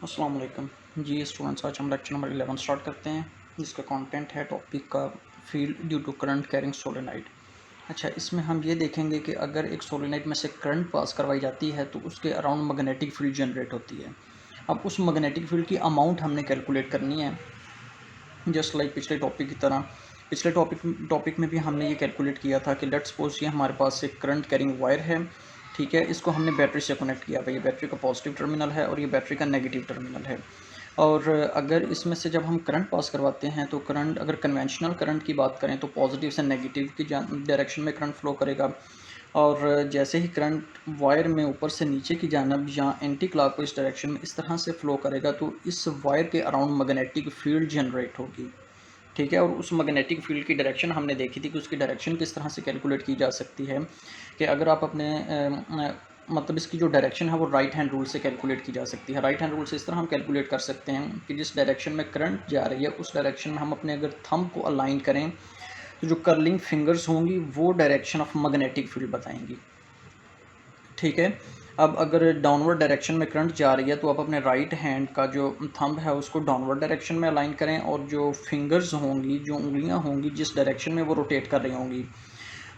अस्सलाम वालेकुम जी स्टूडेंट्स, आज हम लेक्चर नंबर 11 स्टार्ट करते हैं जिसका कंटेंट है टॉपिक का field due to current carrying solenoid. अच्छा, इसमें हम ये देखेंगे कि अगर एक सोलेनाइड में से करंट पास करवाई जाती है तो उसके अराउंड मैग्नेटिक फील्ड जनरेट होती है। अब उस मैग्नेटिक फील्ड की अमाउंट हमने कैलकुलेट करनी है, जस्ट लाइक पिछले टॉपिक की तरह। पिछले टॉपिक में भी हमने ये कैलकुलेट किया था कि लेट्स सपोज ये हमारे पास एक करंट कैरिंग वायर है, ठीक है। इसको हमने बैटरी से कनेक्ट किया था, ये बैटरी का पॉजिटिव टर्मिनल है और ये बैटरी का नेगेटिव टर्मिनल है। और अगर इसमें से जब हम करंट पास करवाते हैं तो करंट, अगर कन्वेंशनल करंट की बात करें तो पॉजिटिव से नेगेटिव की डायरेक्शन में करंट फ्लो करेगा। और जैसे ही करंट वायर में ऊपर से नीचे की जानब या एंटी क्लॉकवाइज डायरेक्शन में इस तरह से फ्लो करेगा तो इस वायर के अराउंड मैग्नेटिक फील्ड जनरेट होगी, ठीक है। और उस मैग्नेटिक फील्ड की डायरेक्शन हमने देखी थी कि उसकी डायरेक्शन किस तरह से कैलकुलेट की जा सकती है कि अगर आप अपने मतलब इसकी जो डायरेक्शन है वो राइट हैंड रूल से कैलकुलेट की जा सकती है। राइट हैंड रूल से इस तरह हम कैलकुलेट कर सकते हैं कि जिस डायरेक्शन में करंट जा रही है उस डायरेक्शन में हम अपने अगर थंब को अलाइन करें तो जो कर्लिंग फिंगर्स होंगी वो डायरेक्शन ऑफ मैग्नेटिक फील्ड बताएंगी, ठीक है। अब अगर डाउनवर्ड डायरेक्शन में करंट जा रही है तो आप अपने राइट हैंड का जो थंब है उसको डाउनवर्ड डायरेक्शन में अलाइन करें और जो फिंगर्स होंगी, जो उंगलियां होंगी, जिस डायरेक्शन में वो रोटेट कर रही होंगी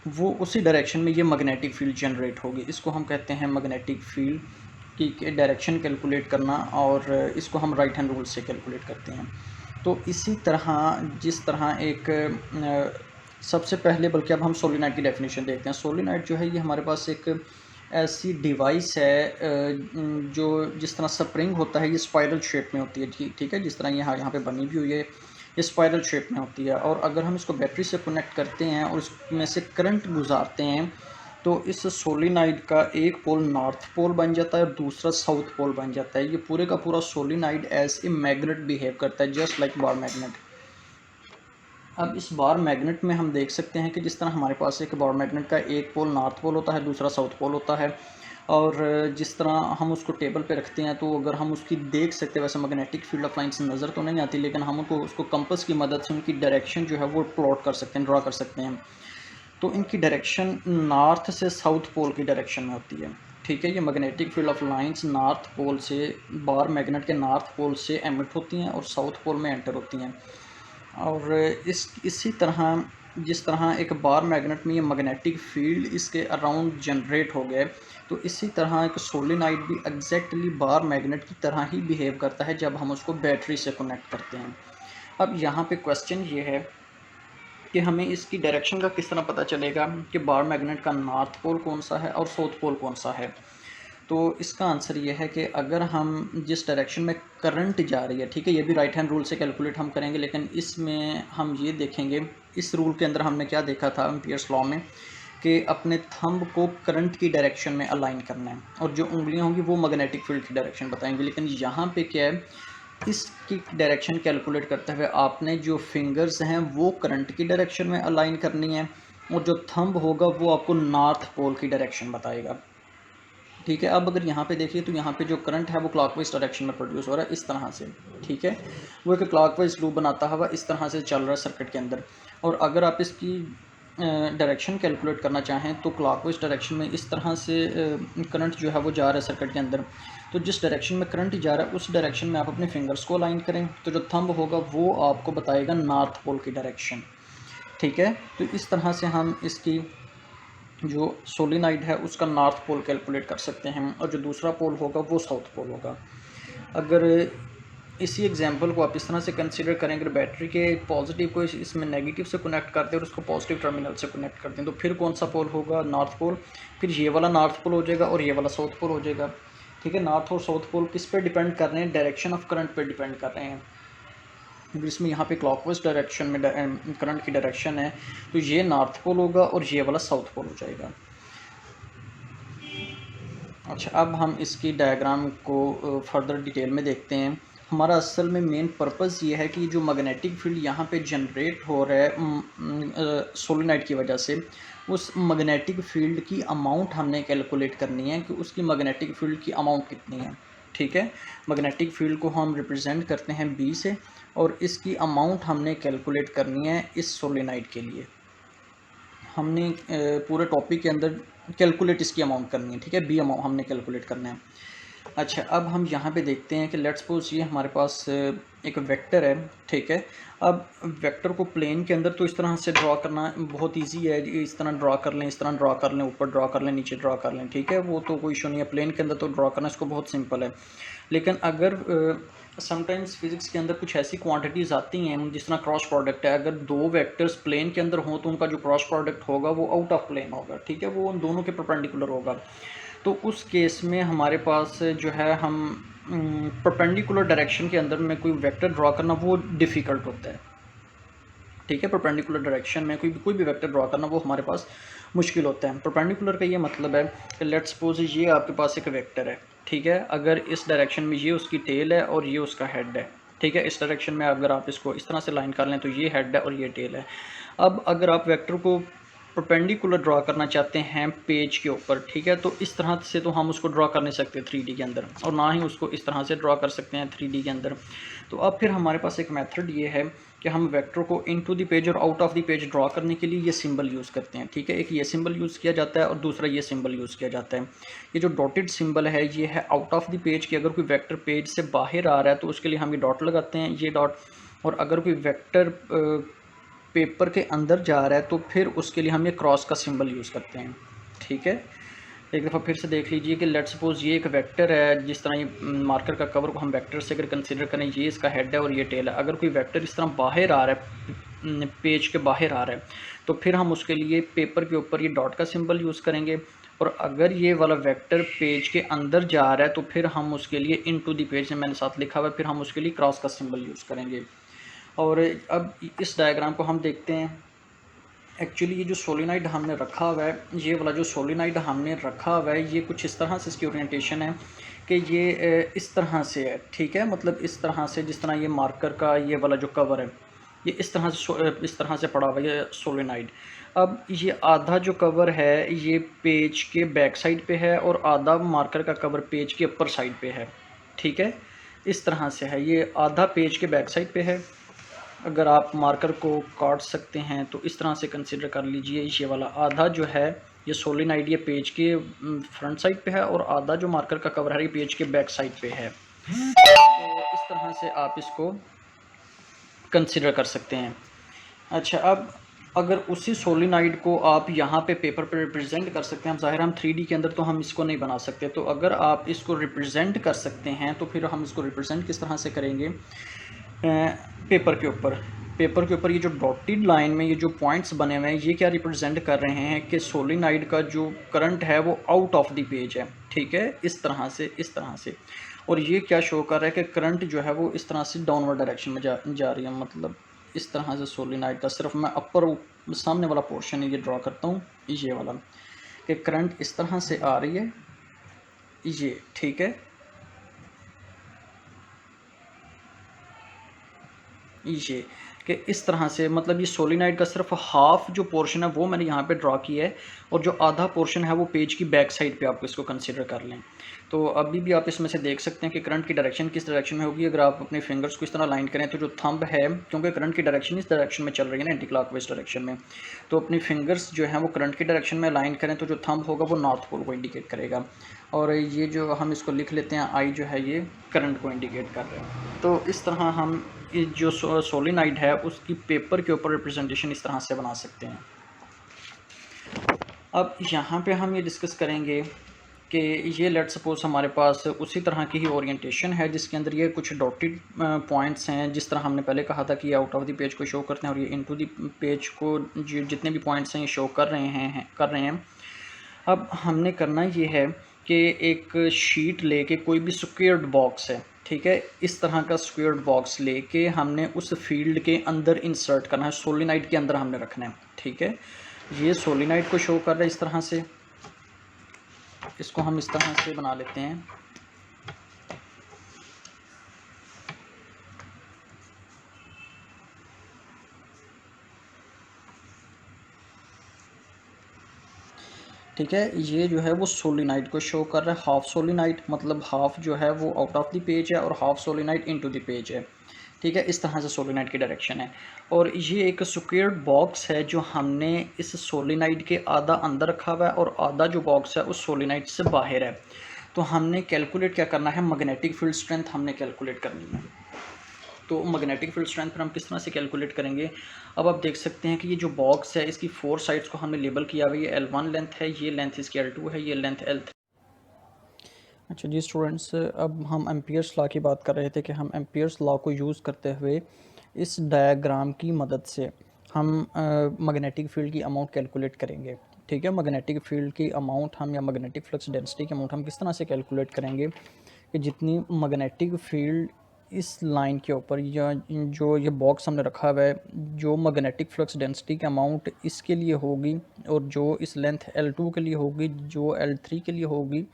वो उसी डायरेक्शन में ये मैग्नेटिक फील्ड जनरेट होगी। इसको हम कहते हैं मैग्नेटिक फील्ड की डायरेक्शन कैलकुलेट करना, और इसको हम राइट हैंड रूल से कैलकुलेट करते हैं। तो इसी तरह जिस तरह एक सबसे पहले, बल्कि अब हम सोलेनॉइड की डेफिनेशन देखते हैं। सोलेनॉइड जो है ये हमारे पास एक ऐसी डिवाइस है जो जिस तरह स्प्रिंग होता है ये स्पाइरल शेप में होती है, ठीक है। जिस तरह यहाँ पे बनी भी हुई है ये स्पाइरल शेप में होती है। और अगर हम इसको बैटरी से कनेक्ट करते हैं और इसमें से करंट गुजारते हैं तो इस सोलेनॉइड का एक पोल नॉर्थ पोल बन जाता है और दूसरा साउथ पोल बन जाता है। ये पूरे का पूरा solenoid as a magnet behave करता है, जस्ट लाइक बार मैग्नेट। अब इस बार मैग्नेट में हम देख सकते हैं कि जिस तरह हमारे पास एक बार मैग्नेट का एक पोल नॉर्थ पोल होता है, दूसरा साउथ पोल होता है। और जिस तरह हम उसको टेबल पे रखते हैं तो अगर हम उसकी देख सकते हैं, वैसे मैग्नेटिक फील्ड ऑफ लाइन्स नज़र तो नहीं आती, लेकिन हम उनको उसको कंपास की मदद से उनकी डायरेक्शन जो है वो प्लॉट कर सकते हैं, ड्रा कर सकते हैं। तो इनकी डायरेक्शन नॉर्थ से साउथ पोल की डायरेक्शन में होती है, ठीक है। ये magnetic field of lines north pole से, बार मैग्नेट के नॉर्थ पोल से एमिट होती हैं और साउथ पोल में एंटर होती हैं। और इसी तरह जिस तरह एक बार मैग्नेट में ये मैग्नेटिक फील्ड इसके अराउंड जनरेट हो गए, तो इसी तरह एक सोलेनॉइड भी एग्जैक्टली बार मैग्नेट की तरह ही बिहेव करता है जब हम उसको बैटरी से कनेक्ट करते हैं। अब यहाँ पे क्वेश्चन ये है कि हमें इसकी डायरेक्शन का किस तरह पता चलेगा कि बार मैग्नेट का नॉर्थ पोल कौन सा है और साउथ पोल कौन सा है। तो इसका आंसर ये है कि अगर हम जिस डायरेक्शन में करंट जा रही है, ठीक है, ये भी राइट हैंड रूल से कैलकुलेट हम करेंगे, लेकिन इसमें हम ये देखेंगे, इस रूल के अंदर हमने क्या देखा था एम्पियर्स लॉ में, कि अपने थंब को करंट की डायरेक्शन में अलाइन करना है और जो उंगलियां होंगी वो मैग्नेटिक फील्ड की डायरेक्शन बताएंगी। लेकिन यहाँ पे क्या है, इसकी डायरेक्शन कैलकुलेट करते हुए आपने जो फिंगर्स हैं वो करंट की डायरेक्शन में अलाइन करनी है और जो थंब होगा वो आपको नॉर्थ पोल की डायरेक्शन बताएगा, ठीक है। अब अगर यहाँ पे देखिए तो यहाँ पे जो करंट है वो क्लॉकवाइज डायरेक्शन में प्रोड्यूस हो रहा है इस तरह से, ठीक है। वो एक क्लॉकवाइज लूप बनाता हुआ इस तरह से चल रहा है सर्किट के अंदर। और अगर आप इसकी डायरेक्शन कैलकुलेट करना चाहें तो क्लॉकवाइज डायरेक्शन में इस तरह से करंट जो है वो जा रहा है सर्किट के अंदर। तो जिस डायरेक्शन में करंट जा रहा है उस डायरेक्शन में आप अपने फिंगर्स को अलाइन करें तो जो थंब होगा वो आपको बताएगा नॉर्थ पोल की डायरेक्शन, ठीक है। तो इस तरह से हम इसकी जो सोलेनॉइड है उसका नॉर्थ पोल कैलकुलेट कर सकते हैं और जो दूसरा पोल होगा वो साउथ पोल होगा। अगर इसी एग्जांपल को आप इस तरह से कंसीडर करें, अगर बैटरी के पॉजिटिव को इसमें नेगेटिव से कनेक्ट करते हैं और उसको पॉजिटिव टर्मिनल से कनेक्ट करते हैं तो फिर कौन सा पोल होगा, नॉर्थ पोल। फिर ये वाला नॉर्थ पोल हो जाएगा और ये वाला साउथ पोल हो जाएगा, ठीक है। नॉर्थ और साउथ पोल किस पे डिपेंड कर रहे हैं, डायरेक्शन ऑफ करंट पे डिपेंड कर रहे हैं। अगर इसमें यहाँ पे क्लॉकवाइज डायरेक्शन में करंट की डायरेक्शन है तो ये नॉर्थ पोल होगा और ये वाला साउथ पोल हो जाएगा। अच्छा, अब हम इसकी डायग्राम को फर्दर डिटेल में देखते हैं। हमारा असल में मेन पर्पस ये है कि जो मैग्नेटिक फील्ड यहाँ पे जनरेट हो रहा है सोलेनॉइड की वजह से, उस मैग्नेटिक फील्ड की अमाउंट हमने कैलकुलेट करनी है कि उसकी मैग्नेटिक फील्ड की अमाउंट कितनी है, ठीक है। मैग्नेटिक फील्ड को हम रिप्रेजेंट करते हैं बी से और इसकी अमाउंट हमने कैलकुलेट करनी है इस सोलेनॉइड के लिए। हमने पूरे टॉपिक के अंदर कैलकुलेट इसकी अमाउंट करनी है, ठीक है। बी अमाउंट हमने कैलकुलेट करना है। अच्छा, अब हम यहाँ पे देखते हैं कि लेट्स सपोज ये हमारे पास एक वेक्टर है, ठीक है। अब वेक्टर को प्लेन के अंदर तो इस तरह से ड्रा करना बहुत इजी है, इस तरह ड्रा कर लें, इस तरह ड्रा कर लें, ऊपर ड्रा कर लें, नीचे ड्रा कर लें, ठीक है, वो तो कोई इशू नहीं है। प्लेन के अंदर तो ड्रा करना इसको बहुत सिंपल है। लेकिन अगर समटाइम्स फिजिक्स के अंदर कुछ ऐसी क्वांटिटीज़ आती हैं जिस तरह क्रॉस प्रोडक्ट है, अगर दो वेक्टर्स प्लेन के अंदर हों तो उनका जो क्रॉस प्रोडक्ट होगा वो आउट ऑफ प्लेन होगा, ठीक है, वो उन दोनों के परपेंडिकुलर होगा। तो उस केस में हमारे पास जो है हम परपेंडिकुलर डायरेक्शन के अंदर में कोई वेक्टर ड्रा करना वो डिफ़िकल्ट होता है, ठीक है। परपेंडिकुलर डायरेक्शन में कोई भी वेक्टर ड्रा करना वो हमारे पास मुश्किल होता है। परपेंडिकुलर का ये मतलब है कि लेट्स सपोज ये आपके पास एक वेक्टर है, ठीक है। अगर इस डायरेक्शन में ये उसकी टेल है और ये उसका हेड है, ठीक है। इस डायरेक्शन में अगर आप इसको इस तरह से लाइन कर लें तो ये हेड है और ये टेल है। अब अगर आप वेक्टर को परपेंडिकुलर ड्रा करना चाहते हैं पेज के ऊपर, ठीक है, तो इस तरह से तो हम उसको ड्रा कर नहीं सकते 3D के अंदर, और ना ही उसको इस तरह से ड्रा कर सकते हैं 3D के अंदर। तो अब फिर हमारे पास एक मेथड ये है कि हम वेक्टर को इनटू द पेज और out of the page draw करने के लिए ये सिंबल यूज़ करते हैं, ठीक है। एक ये सिंबल यूज़ किया जाता है और दूसरा ये सिंबल यूज़ किया जाता है। ये जो डॉटेड सिंबल है ये है आउट ऑफ द पेज, कि अगर कोई वेक्टर पेज से बाहर आ रहा है तो उसके लिए हम ये डॉट लगाते हैं, ये डॉट। और अगर कोई वेक्टर पेपर के अंदर जा रहा है तो फिर उसके लिए हम ये क्रॉस का सिंबल यूज़ करते हैं, ठीक है। एक दफ़ा फिर से देख लीजिए कि लेट्स सपोज ये एक वेक्टर है, जिस तरह ये मार्कर का कवर को हम वेक्टर से अगर कंसीडर करें, ये इसका हेड है और ये टेल है। अगर कोई वेक्टर इस तरह बाहर आ रहा है, पेज के बाहर आ रहा है, तो फिर हम उसके लिए पेपर के ऊपर ये डॉट का सिंबल यूज़ करेंगे। और अगर ये वाला वेक्टर पेज के अंदर जा रहा है तो फिर हम उसके लिए इनटू द पेज मैंने साथ लिखा हुआ है, फिर हम उसके लिए क्रॉस का सिंबल यूज़ करेंगे। और अब इस डायग्राम को हम देखते हैं। एक्चुअली ये जो सोलेनॉइड हमने रखा हुआ है, ये वाला जो सोलेनॉइड हमने रखा हुआ है, ये कुछ इस तरह से इसकी ओरिएंटेशन है कि ये इस तरह से है, ठीक है। मतलब इस तरह से, जिस तरह ये मार्कर का ये वाला जो कवर है, ये इस तरह से इस तरह से पड़ा हुआ है ये सोलेनॉइड। अब ये आधा जो कवर है ये पेज के बैक साइड पे है और आधा मार्कर का कवर पेज के अपर साइड पे है, ठीक है। इस तरह से है, ये आधा पेज के बैक साइड पे है। अगर आप मार्कर को काट सकते हैं तो इस तरह से कंसिडर कर लीजिए, ये वाला आधा जो है ये सोलेनॉइड ये पेज के फ्रंट साइड पे है और आधा जो मार्कर का कवर है ये पेज के बैक साइड पे है। तो इस तरह से आप इसको कंसिडर कर सकते हैं। अच्छा, अब अगर उसी सोलेनॉइड को आप यहाँ पे पेपर पे रिप्रेजेंट कर सकते हैं, हम ज़ाहिर हम 3D के अंदर तो हम इसको नहीं बना सकते, तो अगर आप इसको रिप्रेजेंट कर सकते हैं तो फिर हम इसको रिप्रेजेंट किस तरह से करेंगे, पेपर के ऊपर ये जो डॉटेड लाइन में ये जो पॉइंट्स बने हुए हैं ये क्या रिप्रेजेंट कर रहे हैं कि सोलेनॉइड का जो करंट है वो आउट ऑफ द पेज है, ठीक है, इस तरह से। और ये क्या शो कर रहा है कि करंट जो है वो इस तरह से डाउनवर्ड डायरेक्शन में जा रही है। मतलब इस तरह से सोलेनॉइड का सिर्फ मैं अपर सामने वाला पोर्शन ये ड्रॉ करता हूँ, ये वाला, कि करंट इस तरह से आ रही है, ये, ठीक है, ये कि इस तरह से। मतलब ये सोलेनॉइड का सिर्फ हाफ जो पोर्शन है वो मैंने यहाँ पे ड्रॉ किया है और जो आधा पोर्शन है वो पेज की बैक साइड पे आपको इसको कंसीडर कर लें। तो अभी भी आप इसमें से देख सकते हैं कि करंट की डायरेक्शन किस डायरेक्शन में होगी। अगर आप अपने फिंगर्स को इस तरह लाइन करें तो जो थंब है, क्योंकि करंट की डायरेक्शन इस डायरेक्शन में चल रही है ना, एंटी क्लॉकवाइज डायरेक्शन में, तो अपनी फिंगर्स जो हैं वो करंट की डायरेक्शन में लाइन करें तो जो थंब होगा वो नॉर्थ पोल को इंडिकेट करेगा। और ये जो हम इसको लिख लेते हैं आई, जो है ये करंट को इंडिकेट कर रहे हैं। तो इस तरह हम जो सोलेनॉइड है उसकी पेपर के ऊपर रिप्रेजेंटेशन इस तरह से बना सकते हैं। अब यहाँ पे हम ये डिस्कस करेंगे कि ये लेट सपोज हमारे पास उसी तरह की ही ओरिएंटेशन है जिसके अंदर ये कुछ डॉटेड पॉइंट्स हैं, जिस तरह हमने पहले कहा था कि ये आउट ऑफ द पेज को शो करते हैं और ये इनटू द पेज को जितने भी पॉइंट्स हैं ये शो कर रहे हैं। अब हमने करना ये है कि एक शीट लेके, कोई भी स्क्वेयर्ड बॉक्स है, ठीक है, इस तरह का स्क्वेयर्ड बॉक्स लेके हमने उस फील्ड के अंदर इंसर्ट करना है, सोलेनॉइड के अंदर हमने रखना है, ठीक है। ये सोलेनॉइड को शो कर रहा है इस तरह से, इसको हम इस तरह से बना लेते हैं। ठीक है, ये जो है वो सोलेनॉइड को शो कर रहा है, हाफ सोलेनॉइड, मतलब हाफ जो है वो आउट ऑफ द पेज है और half solenoid into the page है, ठीक है। इस तरह से सोलेनॉइड की डायरेक्शन है। और ये एक स्क्वेयर्ड बॉक्स है जो हमने इस सोलेनॉइड के आधा अंदर रखा हुआ है और आधा जो बॉक्स है उस सोलेनॉइड से बाहर है। तो हमने कैलकुलेट क्या करना है, मैग्नेटिक फील्ड स्ट्रेंथ हमने कैलकुलेट करनी है। तो मैग्नेटिक फील्ड स्ट्रेंथ पर हम किस तरह से कैलकुलेट करेंगे, अब आप देख सकते हैं कि ये जो बॉक्स है इसकी 4 साइड्स को हमने लेबल किया हुआ है। ये L1 लेंथ है, ये लेंथ इसकी L2 है, ये लेंथ L3। अच्छा जी स्टूडेंट्स, अब हम एम्पियर्स लॉ की बात कर रहे थे कि हम एम्पियर्स लॉ को यूज़ करते हुए इस डायग्राम की मदद से हम मैग्नेटिक फील्ड की अमाउंट कैलकुलेट करेंगे। ठीक है, मैग्नेटिक फील्ड की अमाउंट हम या मैग्नेटिक फ्लक्स डेंसिटी की अमाउंट हम किस तरह से कैलकुलेट करेंगे कि जितनी मैग्नेटिक फील्ड इस लाइन के ऊपर या जो ये बॉक्स हमने रखा हुआ है, जो मैग्नेटिक फ्लक्स डेंसिटी की अमाउंट इसके लिए होगी और जो इस लेंथ L2 के लिए होगी, जो L3 के लिए होगी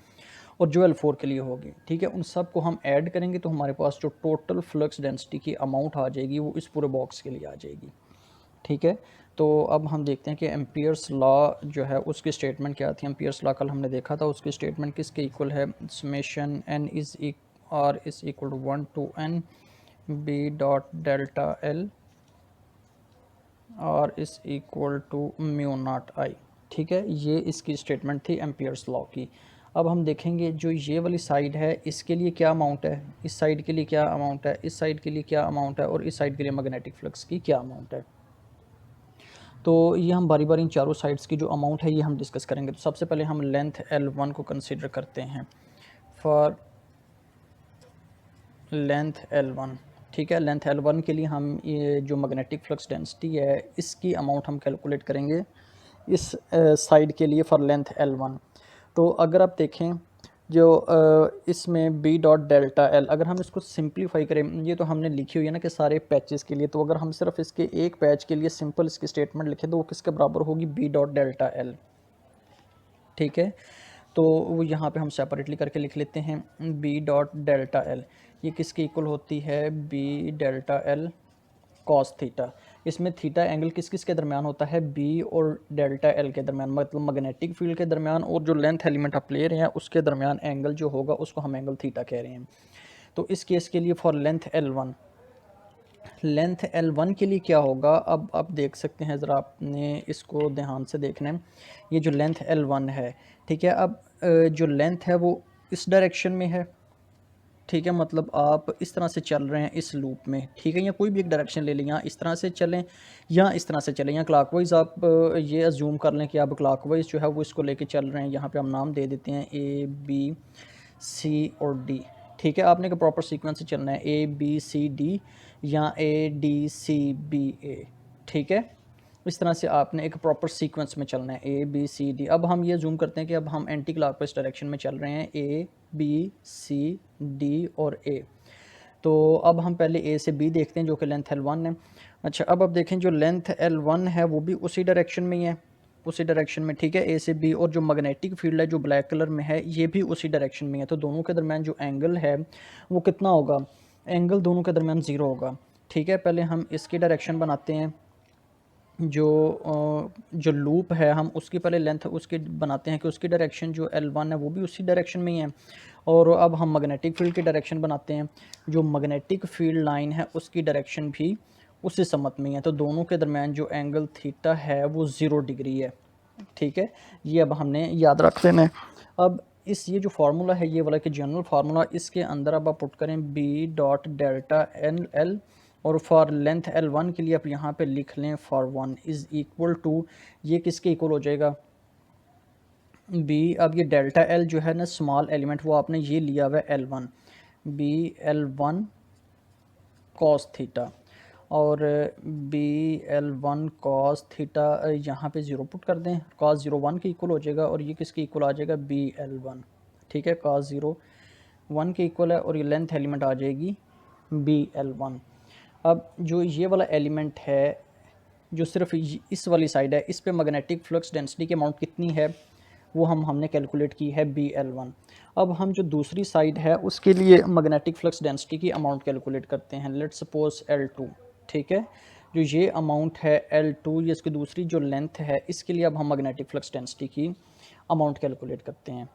और जो L4 के लिए होगी। ठीक है, उन सब को हम ऐड करेंगे तो हमारे पास जो टोटल फ्लक्स डेंसिटी की अमाउंट आ जाएगी वो इस पूरे बॉक्स के लिए आ जाएगी। ठीक है, तो अब हम देखते हैं कि एम्पियर्स लॉ जो है उसकी स्टेटमेंट क्या थी। एम्पियर्स लॉ कल हमने देखा था, उसकी स्टेटमेंट किसके इक्वल है, summation n is r is equal to 1 to n b dot delta l r is equal to mu naught i। ठीक है, ये इसकी स्टेटमेंट थी एम्पियर्स लॉ की। अब हम देखेंगे जो ये वाली साइड है इसके लिए क्या अमाउंट है, इस साइड के लिए क्या अमाउंट है, इस साइड के लिए क्या अमाउंट है और इस साइड के लिए मैग्नेटिक फ्लक्स की क्या अमाउंट है। तो ये हम बारी बारी इन चारों साइड्स की जो अमाउंट है ये हम डिस्कस करेंगे। तो सबसे पहले हम लेंथ L1 को कंसीडर करते हैं। फॉर लेंथ L1, ठीक है, लेंथ L1 के लिए हम ये जो मैग्नेटिक फ्लक्स डेंसिटी है इसकी अमाउंट हम कैलकुलेट करेंगे इस साइड के लिए फॉर लेंथ L1। तो अगर आप देखें जो इसमें b डॉट डेल्टा एल, अगर हम इसको सिंप्लीफाई करें, ये तो हमने लिखी हुई है ना कि सारे पैचेस के लिए, तो अगर हम सिर्फ इसके एक पैच के लिए सिंपल इसकी स्टेटमेंट लिखें तो वो किसके बराबर होगी, b डॉट डेल्टा एल। ठीक है, तो वो यहाँ पे हम सेपरेटली करके लिख लेते हैं b डॉट डेल्टा एल, ये किसके इक्वल होती है, b delta L cos theta. इसमें थीटा एंगल किस किस के दरमियान होता है, बी और डेल्टा एल के दरमियान, मतलब मैग्नेटिक फील्ड के दरमियान और जो लेंथ एलिमेंट आप ले रहे हैं उसके दरमियान एंगल जो होगा उसको हम एंगल थीटा कह रहे हैं। तो इस केस के लिए for length L1, length L1 के लिए क्या होगा, अब आप देख सकते हैं, ज़रा आपने इसको ध्यान से देखना है। ये जो लेंथ L1 है, ठीक है, अब जो लेंथ है वो इस डायरेक्शन में है। ठीक है, मतलब आप इस तरह से चल रहे हैं इस लूप में, ठीक है, या कोई भी एक डायरेक्शन ले लें, या इस तरह से चलें या इस तरह से चलें, या क्लॉकवाइज आप ये अज्यूम कर लें कि आप क्लॉकवाइज जो है वो इसको लेके चल रहे हैं। यहाँ पे हम नाम दे देते हैं A B C और D। ठीक है, आपने एक प्रॉपर सीक्वेंस से चलना है A B C D या A D C B A। ठीक है, इस तरह से आपने एक प्रॉपर सीक्वेंस में चलना है A B C D। अब हम ये जूम करते हैं कि अब हम एंटी क्लॉकवाइज डायरेक्शन में चल रहे हैं A B C D और A। तो अब हम पहले A से B देखते हैं जो कि लेंथ L1 है। अच्छा, अब आप देखें जो लेंथ L1 है वो भी उसी डायरेक्शन में ही है, उसी डायरेक्शन में। ठीक है, A से B, और जो मैग्नेटिक फील्ड है जो ब्लैक कलर में है ये भी उसी डायरेक्शन में है। तो दोनों के दरमियान जो एंगल है वो कितना होगा, एंगल दोनों के दरमियान ज़ीरो होगा। ठीक है, पहले हम इसकी डायरेक्शन बनाते हैं, जो लूप है हम उसकी पहले लेंथ उसकी बनाते हैं कि उसकी डायरेक्शन जो L1 है वो भी उसी डायरेक्शन में ही है। और अब हम मैग्नेटिक फील्ड की डायरेक्शन बनाते हैं, जो मैग्नेटिक फील्ड लाइन है उसकी डायरेक्शन भी उसी समत में ही है। तो दोनों के दरमियान जो एंगल थीटा है वो 0 डिग्री है। ठीक है, ये अब हमने याद रख लेना है। अब इस ये जो फार्मूला है ये वाला कि जनरल फार्मूला, इसके अंदर अब आप पुट करें b dot delta n l, और फॉर लेंथ L1 के लिए आप यहाँ पे लिख लें फॉर 1 इज़ इक्वल टू, ये किसके इक्वल हो जाएगा, b। अब ये डेल्टा L जो है ना स्मॉल एलिमेंट, वो आपने ये लिया हुआ है L1, b L1 cos theta, और बी L1 कॉस थीटा यहाँ पे 0 पुट कर दें, कॉस 0 1 के इक्वल हो जाएगा, और ये किसके इक्वल आ जाएगा, बी L1। ठीक है, कॉस 0 1 के इक्वल है, और ये लेंथ एलिमेंट आ जाएगी बी L1। अब जो ये वाला एलिमेंट है जो सिर्फ इस वाली साइड है, इस पे मैग्नेटिक फ्लक्स डेंसिटी की अमाउंट कितनी है वो हमने कैलकुलेट की है BL1। अब हम जो दूसरी साइड है उसके लिए मैग्नेटिक फ्लक्स डेंसिटी की अमाउंट कैलकुलेट करते हैं। Let's suppose L2। ठीक है, जो ये अमाउंट है L2, ये इसकी दूसरी जो लेंथ है, इसके लिए अब हम मैग्नेटिक फ्लक्स डेंसिटी की अमाउंट कैलकुलेट करते हैं।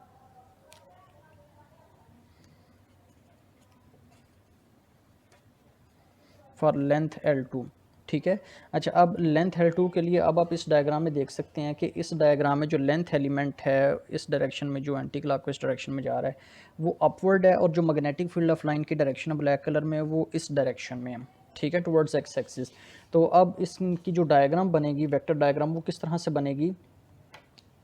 फॉर लेंथ L2, ठीक है। अच्छा, अब लेंथ L2 के लिए अब आप इस डायग्राम में देख सकते हैं कि इस डायग्राम में जो लेंथ एलिमेंट है इस डायरेक्शन में, जो एंटी क्लॉकवाइज डायरेक्शन में जा रहा है वो अपवर्ड है, और जो मैग्नेटिक फील्ड ऑफ लाइन की डायरेक्शन ब्लैक कलर में वो इस डायरेक्शन में है, ठीक है, टुवर्ड्स एक्स एक्सिस। तो अब इसकी जो डायग्राम बनेगी, वेक्टर डायग्राम, वो किस तरह से बनेगी।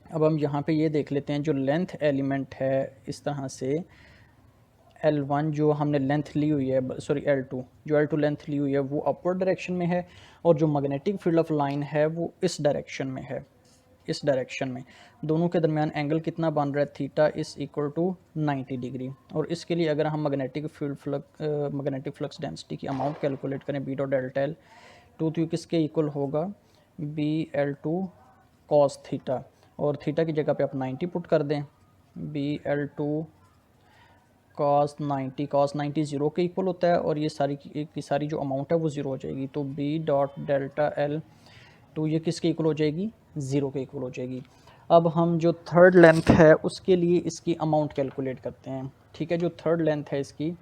अब हम यहाँ पे ये देख लेते हैं, जो लेंथ एलिमेंट है इस तरह से L1 जो हमने लेंथ ली हुई है, सॉरी L2 जो L2 लेंथ ली हुई है वो अपवर्ड डायरेक्शन में है, और जो मैग्नेटिक फील्ड ऑफ लाइन है वो इस डायरेक्शन में है, इस डायरेक्शन में। दोनों के दरमियान एंगल कितना बन रहा है, theta is equal to 90 degree. और इसके लिए अगर हम मैग्नेटिक फ्लक्स डेंसिटी की अमाउंट कैलकुलेट करें b dot delta l two, तो किसके इक्वल होगा, BL2 कॉस थीटा, और थीटा की जगह पे आप 90 पुट कर दें, BL2 cos 90 ज़ीरो के इक्वल होता है, और ये सारी की सारी जो अमाउंट है वो ज़ीरो हो जाएगी। तो B dot delta l to ये किसके इक्वल हो जाएगी, ज़ीरो के इक्वल हो जाएगी। अब हम जो थर्ड लेंथ है उसके लिए इसकी अमाउंट कैलकुलेट करते हैं, ठीक है। जो थर्ड लेंथ है इसकी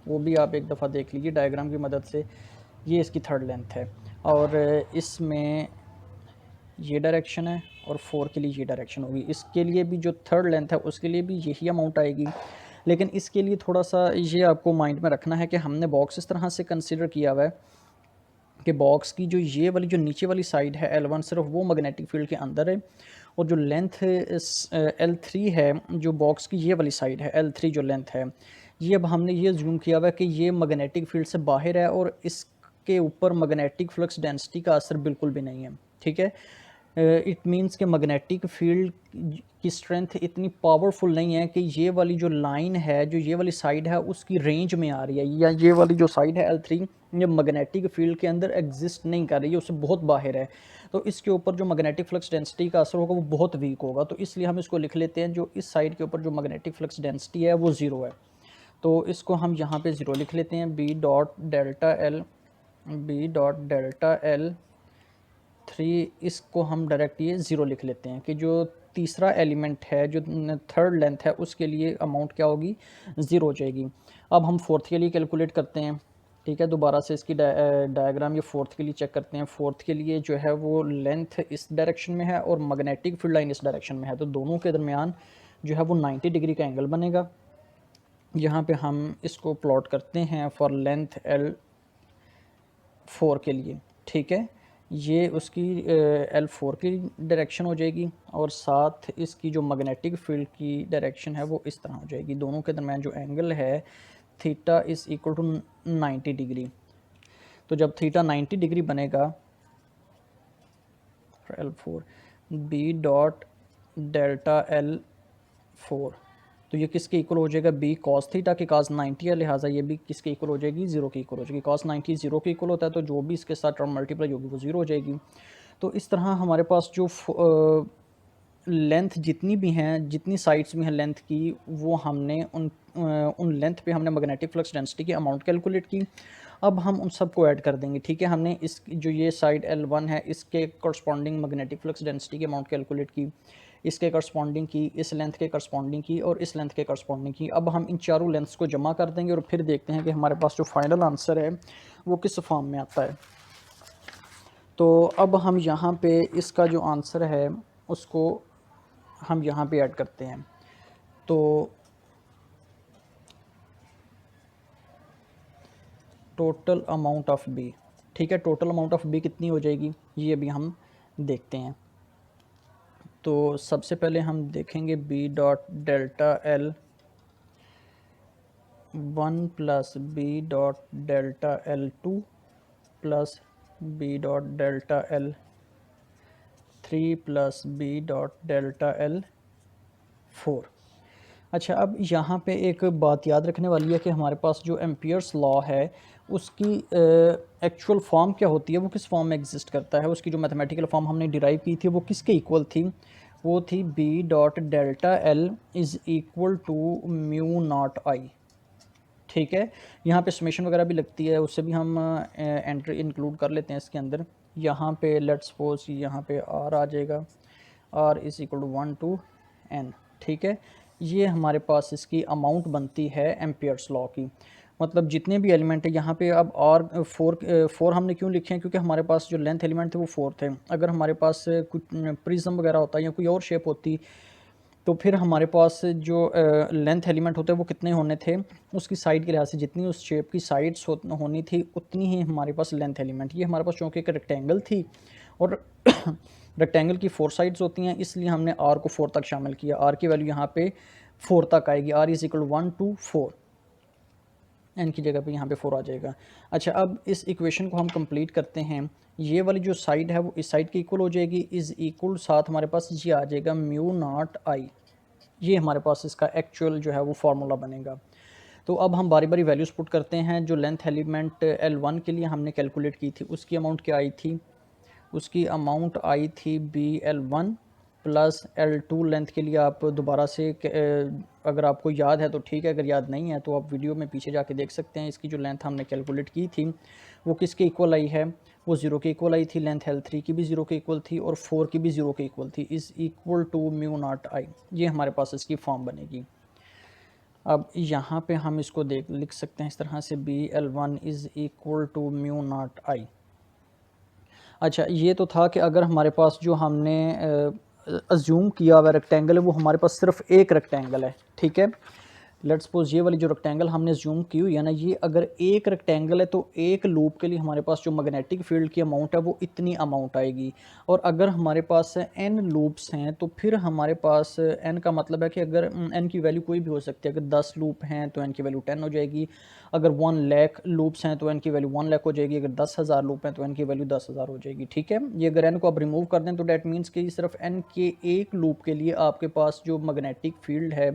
वो भी आप एक दफ़ा देख लीजिए डायग्राम की मदद से। ये इसकी थर्ड लेंथ है, और इसमें ये डायरेक्शन है, और 4 के लिए ये डायरेक्शन होगी। इसके लिए भी जो थर्ड लेंथ है उसके लिए भी यही अमाउंट आएगी, लेकिन इसके लिए थोड़ा सा ये आपको माइंड में रखना है कि हमने बॉक्स इस तरह से कंसिडर किया हुआ है कि बॉक्स की जो ये वाली जो नीचे वाली साइड है L1 सिर्फ वो मैग्नेटिक फील्ड के अंदर है, और जो लेंथ L3 है, जो बॉक्स की ये वाली साइड है L3 जो लेंथ है, ये अब हमने ये जूम किया हुआ है कि ये मैग्नेटिक फील्ड से बाहर है, और इसके ऊपर मैग्नेटिक फ्लक्स डेंसिटी का असर बिल्कुल भी नहीं है, ठीक है। इट मीन्स कि मैग्नेटिक फील्ड की स्ट्रेंथ इतनी पावरफुल नहीं है कि ये वाली जो लाइन है, जो ये वाली साइड है उसकी रेंज में आ रही है, या ये वाली जो साइड है L3 ये मैग्नेटिक फील्ड के अंदर एग्जिस्ट नहीं कर रही है, उससे बहुत बाहर है। तो इसके ऊपर जो मैग्नेटिक फ्लक्स डेंसिटी का असर होगा वो बहुत वीक होगा, तो इसलिए हम इसको लिख लेते हैं, जो इस साइड के ऊपर जो मैग्नेटिक फ्लक्स डेंसिटी है वो ज़ीरो है। तो इसको हम यहाँ पे ज़ीरो लिख लेते हैं, बी डॉट डेल्टा एल 3, इसको हम डायरेक्ट ये ज़ीरो लिख लेते हैं कि जो तीसरा एलिमेंट है, जो थर्ड लेंथ है, उसके लिए अमाउंट क्या होगी, ज़ीरो हो जाएगी। अब हम फोर्थ के लिए कैलकुलेट करते हैं, ठीक है। दोबारा से इसकी डायग्राम ये फोर्थ के लिए चेक करते हैं। फोर्थ के लिए जो है वो लेंथ इस डायरेक्शन में है और मैग्नेटिक फील्ड लाइन इस डायरेक्शन में है, तो दोनों के दरमियान जो है वो 90 डिग्री का एंगल बनेगा। यहाँ पे हम इसको प्लॉट करते हैं फॉर लेंथ L4 के लिए, ठीक है। ये उसकी L4 की डायरेक्शन हो जाएगी, और साथ इसकी जो मैग्नेटिक फील्ड की डायरेक्शन है वो इस तरह हो जाएगी। दोनों के दरमियान जो एंगल है theta is equal to 90 degree. तो जब थीटा 90 डिग्री बनेगा, L4 B dot delta L4, तो ये किसके इक्वल हो जाएगा, बी कॉस थीटा के कॉस 90 है, लिहाजा ये भी किसके इक्वल हो जाएगी, ज़ीरो के इक्वल हो जाएगी। कॉस 90 ज़ीरो के इक्वल होता है, तो जो भी इसके साथ टर्म मल्टीप्लाई होगी वो ज़ीरो हो जाएगी। तो इस तरह हमारे पास जो लेंथ जितनी भी हैं, जितनी साइड्स में हैं लेंथ की, वो हमने उन लेंथ पे हमने मैग्नेटिक फ्लक्स डेंसिटी की अमाउंट कैलकुलेट की। अब हम उन सब को ऐड कर देंगे, ठीक है। हमने इस जो ये साइड L1 है इसके करस्पॉन्डिंग मैग्नेटिक फ्लक्स डेंसिटी की अमाउंट कैलकुलेट की, इसके करस्पॉन्डिंग की, इस लेंथ के करस्पॉन्डिंग की, और इस लेंथ के करस्पॉन्डिंग की। अब हम इन चारों लेंथ्स को जमा कर देंगे और फिर देखते हैं कि हमारे पास जो फाइनल आंसर है वो किस फॉर्म में आता है। तो अब हम यहाँ पे इसका जो आंसर है उसको हम यहाँ पे ऐड करते हैं। तो टोटल अमाउंट ऑफ बी, ठीक है, टोटल अमाउंट ऑफ बी कितनी हो जाएगी ये भी हम देखते हैं। तो सबसे पहले हम देखेंगे b dot delta l 1 plus b dot delta l 2 plus b dot delta l 3 plus b dot delta l 4। अच्छा, अब यहाँ पे एक बात याद रखने वाली है कि हमारे पास जो एम्पियर्स लॉ है उसकी एक्चुअल फॉर्म क्या होती है, वो किस फॉर्म में एग्जिस्ट करता है। उसकी जो मैथमेटिकल फॉर्म हमने डिराइव की थी वो किसके इक्वल थी, वो थी B dot delta L is equal to mu naught I, ठीक है। यहाँ पे समेशन वगैरह भी लगती है, उससे भी हम एंट्री इंक्लूड कर लेते हैं इसके अंदर। यहाँ पे लेट्स सपोज यहाँ पे आर आ जाएगा, r is equal to 1 to n, ठीक है। ये हमारे पास इसकी अमाउंट बनती है एम्पियर्स लॉ की। मतलब जितने भी एलिमेंट है यहाँ पे अब और फोर हमने क्यों लिखे हैं, क्योंकि हमारे पास जो लेंथ एलिमेंट थे वो 4 थे। अगर हमारे पास कुछ प्रिज्म वगैरह होता या कोई और शेप होती तो फिर हमारे पास जो लेंथ एलिमेंट होते हैं वो कितने होने थे, उसकी साइड के लिहाज से जितनी उस शेप की साइड्स होनी थी उतनी ही हमारे पास लेंथ एलिमेंट। ये हमारे पास चूँकि एक रेक्टेंगल थी और रेक्टेंगल की 4 साइड्स होती हैं, इसलिए हमने आर को 4 तक शामिल किया। आर की वैल्यू यहाँ पे 4 तक आएगी। R is equal 1 to 4, n की जगह पे यहाँ पे 4 आ जाएगा। अच्छा, अब इस इक्वेशन को हम कंप्लीट करते हैं। ये वाली जो साइड है वो इस साइड के इक्वल हो जाएगी, इज इक्वल साथ हमारे पास ये आ जाएगा म्यू नॉट आई। ये हमारे पास इसका एक्चुअल जो है वो फार्मूला बनेगा। तो अब हम बारी बारी वैल्यूज़ पुट करते हैं। जो लेंथ एलिमेंट L1 के लिए हमने कैलकुलेट की थी उसकी अमाउंट क्या आई थी, उसकी अमाउंट आई थी BL1 प्लस L2। लेंथ के लिए आप दोबारा से अगर आपको याद है तो ठीक है, अगर याद नहीं है तो आप वीडियो में पीछे जाके देख सकते हैं। इसकी जो लेंथ हमने कैलकुलेट की थी वो किसके इक्वल आई है, वो 0 के इक्वल आई थी। लेंथ L3 की भी 0 के इक्वल थी और 4 की भी 0 के इक्वल थी। Is equal to mu naught I. ये हमारे पास इसकी फॉर्म बनेगी। अब यहाँ पे हम इसको लिख सकते हैं इस तरह से, BL1 is equal to mu naught I. अच्छा, ये तो था कि अगर हमारे पास जो हमने अज्यूम किया हुआ रेक्टेंगल है वो हमारे पास सिर्फ एक रेक्टेंगल है, ठीक है। लेट्स सपोज ये वाली जो रेक्टेंगल हमने जूम की हुई है ना, ये अगर एक रेक्टेंगल है तो एक लूप के लिए हमारे पास जो मैग्नेटिक फील्ड की अमाउंट है वो इतनी अमाउंट आएगी। और अगर हमारे पास n लूप्स हैं तो फिर हमारे पास n का मतलब है कि अगर n की वैल्यू कोई भी हो सकती है। अगर 10 लूप हैं तो n की वैल्यू 10 हो जाएगी। अगर 1 लाख लूप्स हैं तो n की वैल्यू 1 लाख हो जाएगी। अगर 10,000 लूप हैं तो n की वैल्यू 10,000 हो जाएगी, ठीक है। ये अगर n को आप रिमूव कर दें तो डैट मीन्स कि सिर्फ n के एक लूप के लिए आपके पास जो मैग्नेटिक फील्ड है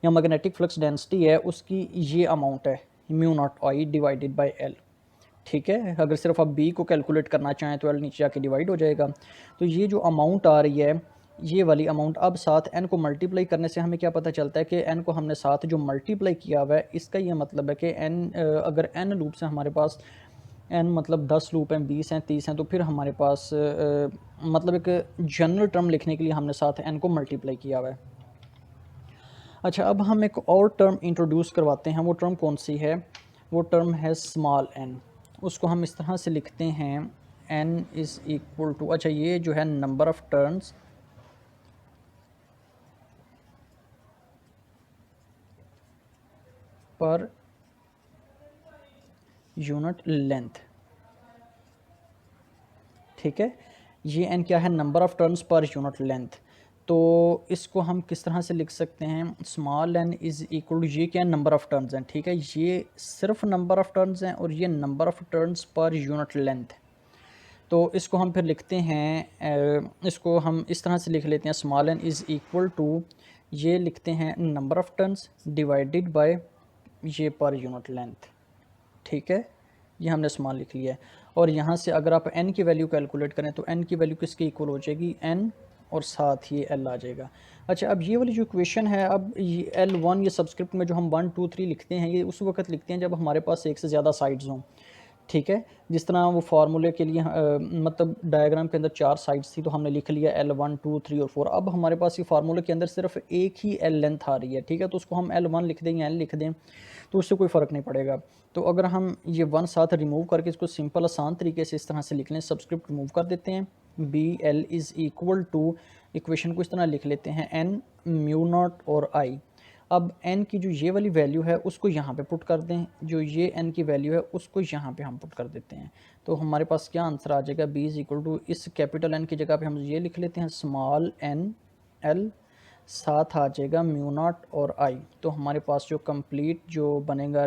या मैग्नेटिक फ्लक्स डेंसिटी है उसकी ये अमाउंट है, mu naught I divided by L, ठीक है। अगर सिर्फ आप बी को कैलकुलेट करना चाहें तो एल नीचे जाके डिवाइड हो जाएगा। तो ये जो अमाउंट आ रही है ये वाली अमाउंट, अब साथ n को मल्टीप्लाई करने से हमें क्या पता चलता है कि n को हमने साथ जो मल्टीप्लाई किया हुआ है इसका ये मतलब है कि अगर n लूप्स हैं हमारे पास, n मतलब 10 लूप हैं, 20 हैं, 30 हैं, तो फिर हमारे पास मतलब एक जनरल टर्म लिखने के लिए हमने साथ n को मल्टीप्लाई किया हुआ है। अच्छा, अब हम एक और टर्म इंट्रोड्यूस करवाते हैं। वो टर्म कौन सी है, वो टर्म है स्मॉल n। उसको हम इस तरह से लिखते हैं n इज़ इक्वल टू, अच्छा ये जो है number of turns per unit length, ठीक है। ये n क्या है, number of turns per unit length. तो इसको हम किस तरह से लिख सकते हैं, small n is equal to, ये क्या है, नंबर ऑफ टर्न्स हैं, ठीक है। ये सिर्फ नंबर ऑफ टर्न्स हैं और ये number of turns per unit length. तो इसको हम फिर लिखते हैं, इसको हम इस तरह से लिख लेते हैं, small n is equal to, ये लिखते हैं number of turns divided by ये पर यूनिट लेंथ, ठीक है। ये हमने स्मॉल लिख लिया है। और यहाँ से अगर आप n की वैल्यू कैलकुलेट करें तो n की वैल्यू किसके इक्वल हो जाएगी, n और साथ ये l आ जाएगा। अच्छा, अब ये वाली जो इक्वेशन है, अब ये L1 ये सबस्क्रिप्ट में जो हम 1 2 3 लिखते हैं ये उस वक्त लिखते हैं जब हमारे पास एक से ज़्यादा साइड्स हों, ठीक है। जिस तरह वो फार्मूले के लिए मतलब डायग्राम के अंदर 4 साइड्स थी तो हमने लिख लिया L1 2 3 और 4। अब हमारे पास ये फार्मूले के अंदर सिर्फ एक ही L लेंथ आ रही है, ठीक है। तो उसको हम L1 लिख दें या L लिख दें तो उससे कोई फ़र्क नहीं पड़ेगा। तो अगर हम ये 1 साथ रिमूव करके इसको सिंपल आसान तरीके से इस तरह से लिख लें, सब्सक्रिप्ट रिमूव कर देते हैं, BL is equal to, equation को इस तरह लिख लेते हैं n म्यू नॉट और I। अब n की जो ये वाली वैल्यू है उसको यहाँ पे पुट कर दें, जो ये n की वैल्यू है उसको यहाँ पे हम पुट कर देते हैं। तो हमारे पास क्या आंसर आ जाएगा, b इज़ इक्वल टू, इस कैपिटल n की जगह पे हम ये लिख लेते हैं स्मॉल n l, साथ आ जाएगा म्यू नॉट और I। तो हमारे पास जो कंप्लीट जो बनेगा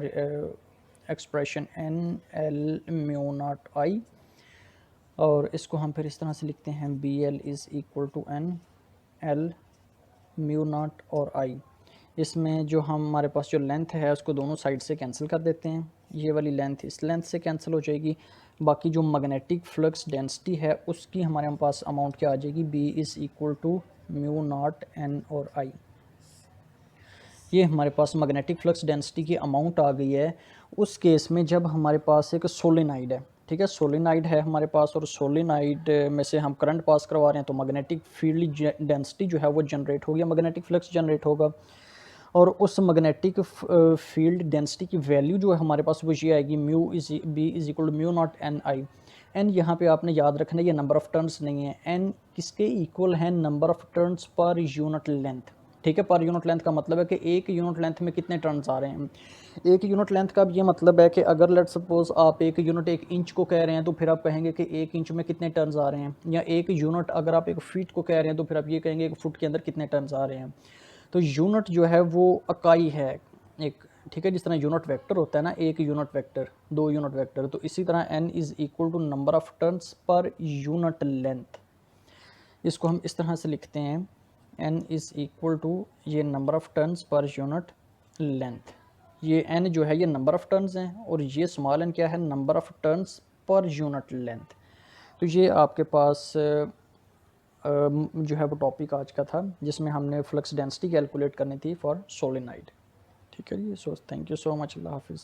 expression n l mu naught I, और इसको हम फिर इस तरह से लिखते हैं BL is equal to n l mu naught और I। इसमें जो हमारे पास जो लेंथ है उसको दोनों साइड से कैंसिल कर देते हैं, ये वाली लेंथ इस लेंथ से कैंसिल हो जाएगी। बाकी जो मैग्नेटिक फ्लक्स डेंसिटी है उसकी हमारे पास अमाउंट क्या आ जाएगी, B is equal to mu naught n और I। ये हमारे पास मैग्नेटिक फ्लक्स डेंसिटी की अमाउंट आ गई है उस केस में जब हमारे पास एक सोलेनाइड है, ठीक है। सोलेनाइड है हमारे पास और सोलेनाइड में से हम करंट पास करवा रहे हैं तो मैग्नेटिक फील्ड डेंसिटी जो है वो जनरेट होगी, मैग्नेटिक फ्लक्स जनरेट होगा। और उस मैग्नेटिक फील्ड डेंसिटी की वैल्यू जो है हमारे पास वो ये आएगी mu is b is equal to mu naught n i. N यहाँ पे आपने याद रखना ये नंबर ऑफ टर्न्स नहीं है, एन किसके इक्वल है, number of turns per unit length. ठीक है, पर यूनिट लेंथ का मतलब है कि एक यूनिट लेंथ में कितने टर्न्स आ रहे हैं। एक यूनिट लेंथ का ये मतलब है कि अगर लेट सपोज आप एक यूनिट 1 इंच को कह रहे हैं तो फिर आप कहेंगे कि 1 इंच में कितने टर्न्स आ रहे हैं, या एक यूनिट अगर आप 1 फीट को कह रहे हैं तो फिर आप ये कहेंगे 1 फुट के अंदर कितने टर्न्स आ रहे हैं। तो यूनिट जो है वो इकाई है एक। ठीक है, जिस तरह यूनिट वेक्टर होता है ना, एक यूनिट वेक्टर, 2 यूनिट वेक्टर, तो इसी तरह n is equal to number of turns per unit length. इसको हम इस तरह से लिखते हैं, n इज़ इक्वल टू ये number of turns per unit length. ये n जो है ये नंबर ऑफ टर्न्स हैं और ये स्मॉल n क्या है, number of turns per unit length. तो ये आपके पास जो है वो टॉपिक आज का था जिसमें हमने फ्लक्स डेंसिटी कैलकुलेट करनी थी फॉर सोलेनाइड। ठीक है जी, so thank you so much, अल्लाह हाफिज़।